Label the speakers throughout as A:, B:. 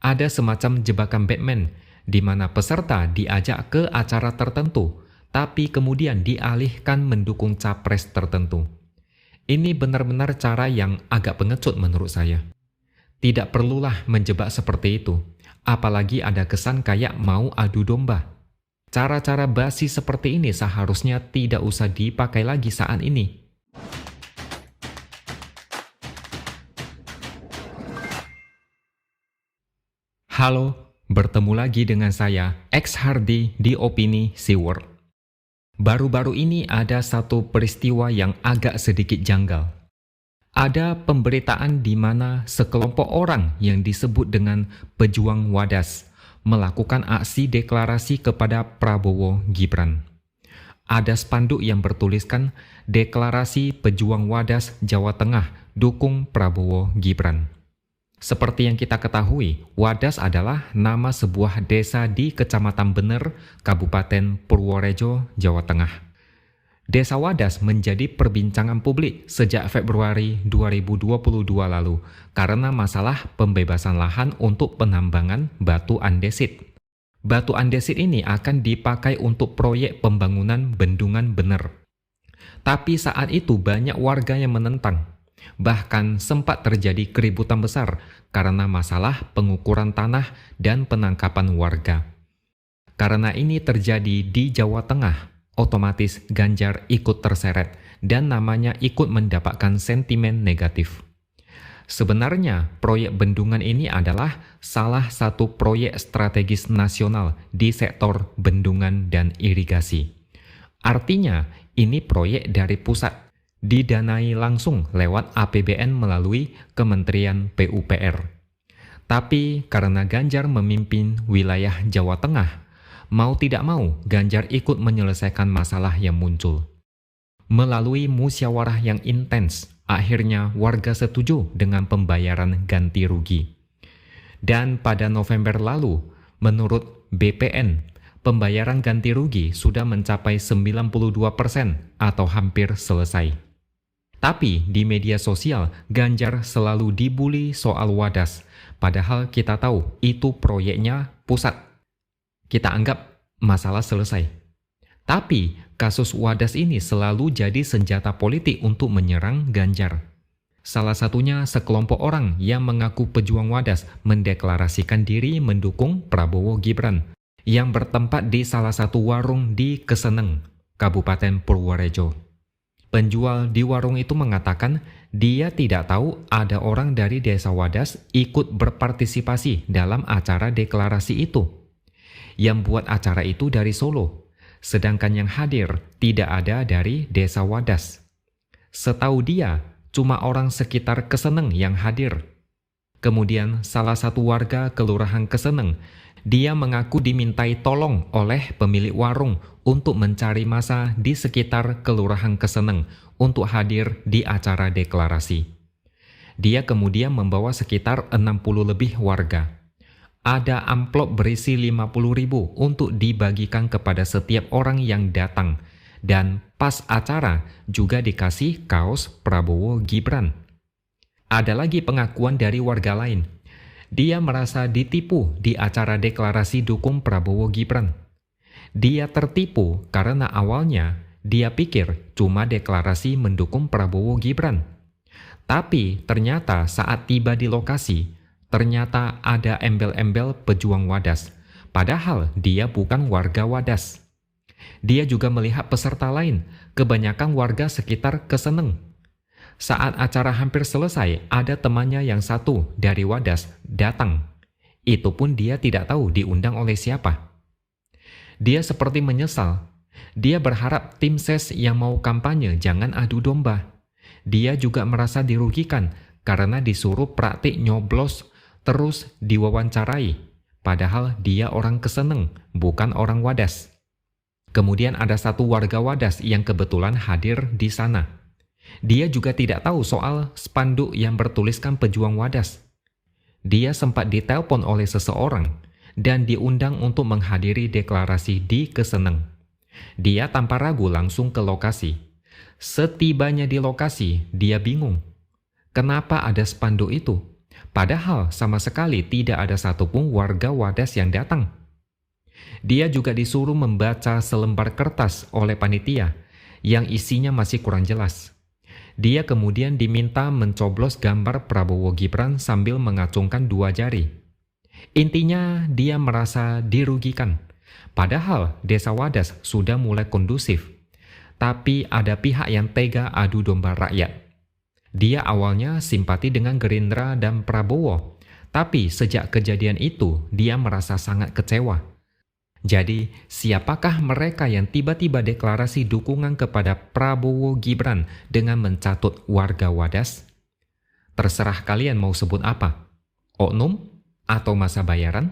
A: Ada semacam jebakan Batman, di mana peserta diajak ke acara tertentu, tapi kemudian dialihkan mendukung capres tertentu. Ini benar-benar cara yang agak pengecut menurut saya. Tidak perlulah menjebak seperti itu, apalagi ada kesan kayak mau adu domba. Cara-cara basi seperti ini seharusnya tidak usah dipakai lagi saat ini. Halo, bertemu lagi dengan saya, X Hardy di Opini SeaWorld. Baru-baru ini ada satu peristiwa yang agak sedikit janggal. Ada pemberitaan di mana sekelompok orang yang disebut dengan pejuang Wadas melakukan aksi deklarasi kepada Prabowo Gibran. Ada spanduk yang bertuliskan Deklarasi Pejuang Wadas Jawa Tengah dukung Prabowo Gibran. Seperti yang kita ketahui, Wadas adalah nama sebuah desa di Kecamatan Bener, Kabupaten Purworejo, Jawa Tengah. Desa Wadas menjadi perbincangan publik sejak Februari 2022 lalu karena masalah pembebasan lahan untuk penambangan batu andesit. Batu andesit ini akan dipakai untuk proyek pembangunan bendungan Bener. Tapi saat itu banyak warga yang menentang. Bahkan sempat terjadi keributan besar karena masalah pengukuran tanah dan penangkapan warga. Karena ini terjadi di Jawa Tengah, otomatis Ganjar ikut terseret dan namanya ikut mendapatkan sentimen negatif. Sebenarnya, proyek bendungan ini adalah salah satu proyek strategis nasional di sektor bendungan dan irigasi. Artinya, ini proyek dari pusat, didanai langsung lewat APBN melalui Kementerian PUPR. Tapi karena Ganjar memimpin wilayah Jawa Tengah, mau tidak mau, Ganjar ikut menyelesaikan masalah yang muncul. Melalui musyawarah yang intens, akhirnya warga setuju dengan pembayaran ganti rugi. Dan pada November lalu, menurut BPN, pembayaran ganti rugi sudah mencapai 92% atau hampir selesai. Tapi di media sosial, Ganjar selalu dibully soal Wadas, padahal kita tahu itu proyeknya pusat. Kita anggap masalah selesai. Tapi kasus Wadas ini selalu jadi senjata politik untuk menyerang Ganjar. Salah satunya sekelompok orang yang mengaku pejuang Wadas mendeklarasikan diri mendukung Prabowo Gibran yang bertempat di salah satu warung di Keseneng, Kabupaten Purworejo. Penjual di warung itu mengatakan dia tidak tahu ada orang dari desa Wadas ikut berpartisipasi dalam acara deklarasi itu. Yang buat acara itu dari Solo, sedangkan yang hadir tidak ada dari desa Wadas. Setahu dia, cuma orang sekitar Keseneng yang hadir. Kemudian salah satu warga Kelurahan Keseneng, dia mengaku dimintai tolong oleh pemilik warung untuk mencari massa di sekitar Kelurahan Keseneng untuk hadir di acara deklarasi. Dia kemudian membawa sekitar 60 lebih warga. Ada amplop berisi 50.000 untuk dibagikan kepada setiap orang yang datang. Dan pas acara juga dikasih kaos Prabowo Gibran. Ada lagi pengakuan dari warga lain. Dia merasa ditipu di acara deklarasi dukung Prabowo Gibran. Dia tertipu karena awalnya dia pikir cuma deklarasi mendukung Prabowo Gibran. Tapi ternyata saat tiba di lokasi, ternyata ada embel-embel pejuang Wadas, padahal dia bukan warga Wadas. Dia juga melihat peserta lain, kebanyakan warga sekitar Keseneng. Saat acara hampir selesai, ada temannya yang satu dari Wadas datang. Itu pun dia tidak tahu diundang oleh siapa. Dia seperti menyesal. Dia berharap tim ses yang mau kampanye jangan adu domba. Dia juga merasa dirugikan karena disuruh praktik nyoblos terus diwawancarai, padahal dia orang Keseneng, bukan orang Wadas. Kemudian ada satu warga Wadas yang kebetulan hadir di sana. Dia juga tidak tahu soal spanduk yang bertuliskan pejuang Wadas. Dia sempat ditelepon oleh seseorang dan diundang untuk menghadiri deklarasi di Keseneng. Dia tanpa ragu langsung ke lokasi. Setibanya di lokasi, dia bingung. Kenapa ada spanduk itu? Padahal sama sekali tidak ada satupun warga Wadas yang datang. Dia juga disuruh membaca selembar kertas oleh panitia yang isinya masih kurang jelas. Dia kemudian diminta mencoblos gambar Prabowo Gibran sambil mengacungkan 2 jari. Intinya dia merasa dirugikan. Padahal Desa Wadas sudah mulai kondusif. Tapi ada pihak yang tega adu domba rakyat. Dia awalnya simpati dengan Gerindra dan Prabowo, tapi sejak kejadian itu dia merasa sangat kecewa. Jadi, siapakah mereka yang tiba-tiba deklarasi dukungan kepada Prabowo Gibran dengan mencatut warga Wadas? Terserah kalian mau sebut apa, oknum atau masa bayaran?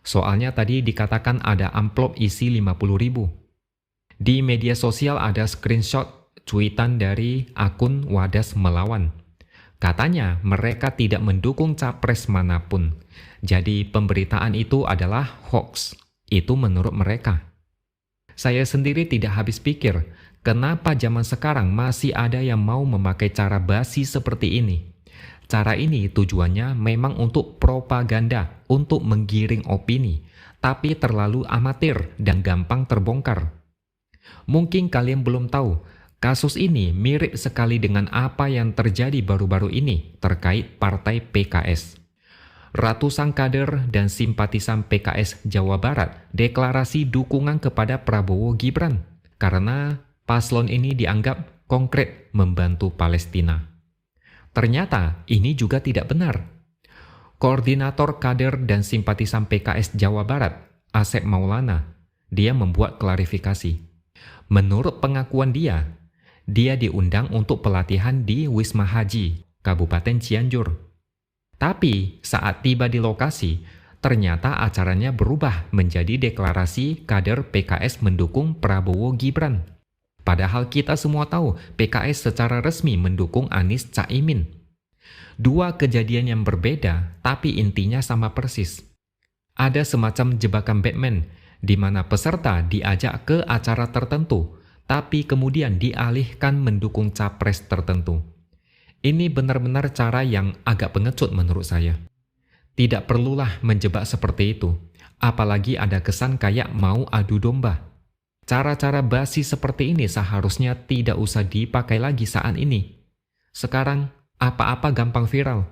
A: Soalnya tadi dikatakan ada amplop isi 50.000. Di media sosial ada screenshot cuitan dari akun Wadas Melawan. Katanya mereka tidak mendukung capres manapun. Jadi pemberitaan itu adalah hoax. Itu menurut mereka. Saya sendiri tidak habis pikir, kenapa zaman sekarang masih ada yang mau memakai cara basi seperti ini. Cara ini tujuannya memang untuk propaganda, untuk menggiring opini, tapi terlalu amatir dan gampang terbongkar. Mungkin kalian belum tahu, kasus ini mirip sekali dengan apa yang terjadi baru-baru ini terkait partai PKS. Ratusan kader dan simpatisan PKS Jawa Barat deklarasi dukungan kepada Prabowo Gibran karena paslon ini dianggap konkret membantu Palestina. Ternyata ini juga tidak benar. Koordinator kader dan simpatisan PKS Jawa Barat, Asep Maulana, dia membuat klarifikasi. Menurut pengakuan dia diundang untuk pelatihan di Wisma Haji, Kabupaten Cianjur. Tapi saat tiba di lokasi, ternyata acaranya berubah menjadi deklarasi kader PKS mendukung Prabowo Gibran. Padahal kita semua tahu PKS secara resmi mendukung Anies Caimin. 2 kejadian yang berbeda, tapi intinya sama persis. Ada semacam jebakan Batman, di mana peserta diajak ke acara tertentu, tapi kemudian dialihkan mendukung capres tertentu. Ini benar-benar cara yang agak pengecut menurut saya. Tidak perlulah menjebak seperti itu, apalagi ada kesan kayak mau adu domba. Cara-cara basi seperti ini seharusnya tidak usah dipakai lagi saat ini. Sekarang, apa-apa gampang viral.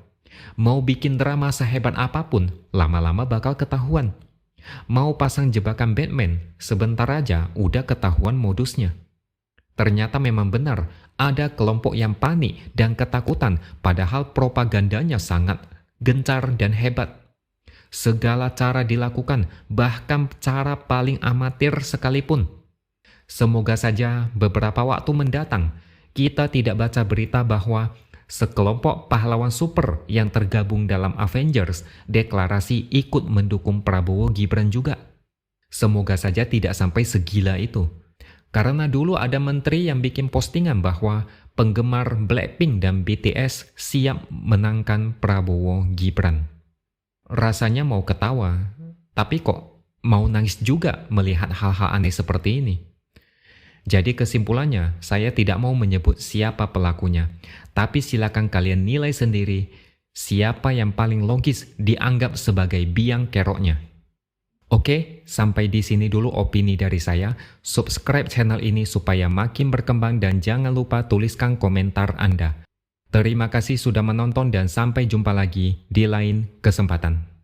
A: Mau bikin drama sehebat apapun, lama-lama bakal ketahuan. Mau pasang jebakan Batman, sebentar aja udah ketahuan modusnya. Ternyata memang benar, ada kelompok yang panik dan ketakutan padahal propagandanya sangat gencar dan hebat. Segala cara dilakukan, bahkan cara paling amatir sekalipun. Semoga saja beberapa waktu mendatang, kita tidak baca berita bahwa sekelompok pahlawan super yang tergabung dalam Avengers deklarasi ikut mendukung Prabowo Gibran juga. Semoga saja tidak sampai segila itu. Karena dulu ada menteri yang bikin postingan bahwa penggemar Blackpink dan BTS siap menangkan Prabowo Gibran. Rasanya mau ketawa, tapi kok mau nangis juga melihat hal-hal aneh seperti ini. Jadi kesimpulannya, saya tidak mau menyebut siapa pelakunya, tapi silakan kalian nilai sendiri siapa yang paling logis dianggap sebagai biang keroknya. Oke, sampai di sini dulu opini dari saya. Subscribe channel ini supaya makin berkembang dan jangan lupa tuliskan komentar Anda. Terima kasih sudah menonton dan sampai jumpa lagi di lain kesempatan.